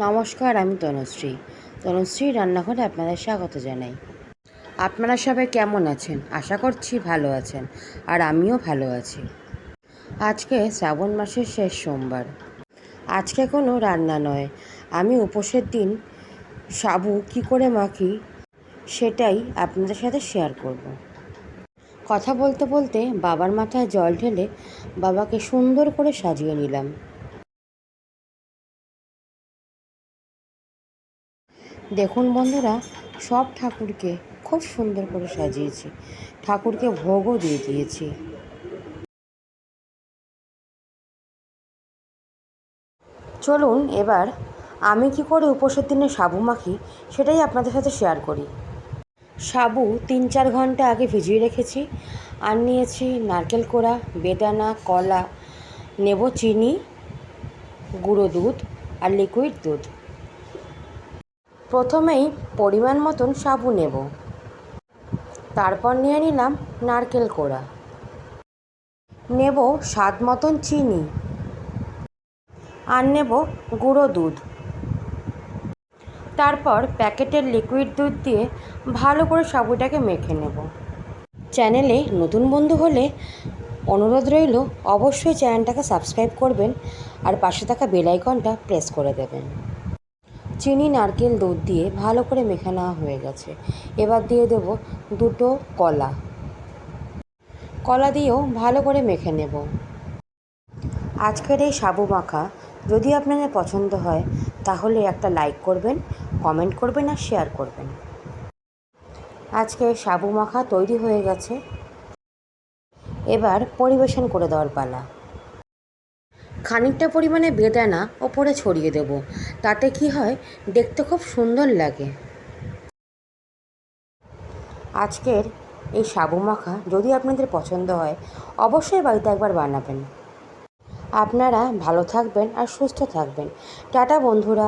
নমস্কার, আমি তনুশ্রী রান্নাঘরে আপনাদের স্বাগত জানাই। আপনারা সবাই কেমন আছেন? আশা করছি ভালো আছেন, আর আমিও ভালো আছি। আজকে শ্রাবণ মাসের শেষ সোমবার। আজকে কোনো রান্না নয়, আমি উপোসের দিন সাবু কী করে মাখি সেটাই আপনাদের সাথে শেয়ার করব। কথা বলতে বলতে বাবার মাথায় জল ঢেলে বাবাকে সুন্দর করে সাজিয়ে নিলাম। দেখুন বন্ধুরা, সব ঠাকুরকে খুব সুন্দর করে সাজিয়েছি, ঠাকুরকে ভোগও দিয়ে দিয়েছি। চলুন এবার আমি কি করে উপোসের দিনে সাবু মাখি সেটাই আপনাদের সাথে শেয়ার করি। সাবু 3-4 ঘন্টা আগে ভিজিয়ে রেখেছি, আর নিয়েছি নারকেল কোড়া, বেদানা, কলা, নেব চিনি, গুঁড়ো দুধ আর লিকুইড দুধ। প্রথমেই পরিমাণ মতন সাবু নেব, তারপর নিয়ে নিলাম নারকেল কোড়া, নেব স্বাদ মতন চিনি, আর নেব গুঁড়ো দুধ। তারপর প্যাকেটের লিকুইড দুধ দিয়ে ভালো করে সাবুটাকে মেখে নেব। চ্যানেলে নতুন বন্ধু হলে অনুরোধ রইল, অবশ্যই চ্যানেলটাকে সাবস্ক্রাইব করবেন আর পাশে থাকা বেল আইকনটা প্রেস করে দেবেন। চিনি, নারকেল, দুধ দিয়ে ভালো করে মেখে নেওয়া হয়ে গেছে। এবার দিয়ে দেব 2 কলা দিয়েও ভালো করে মেখে নেব। আজকের এই সাবু মাখা যদি আপনাদের পছন্দ হয় তাহলে একটা লাইক করবেন, কমেন্ট করবেন আর শেয়ার করবেন। আজকে সাবু মাখা তৈরি হয়ে গেছে, এবার পরিবেশন করে দেওয়ার পালা। খানিকটা পরিমাণে বেদানা ওপরে ছড়িয়ে দেব, তাতে কি হয়, দেখতে খুব সুন্দর লাগে। আজকের এই সাবু মাখা যদি আপনাদের পছন্দ হয় অবশ্যই বাড়িতে একবার বানাবেন। আপনারা ভালো থাকবেন আর সুস্থ থাকবেন। টাটা বন্ধুরা।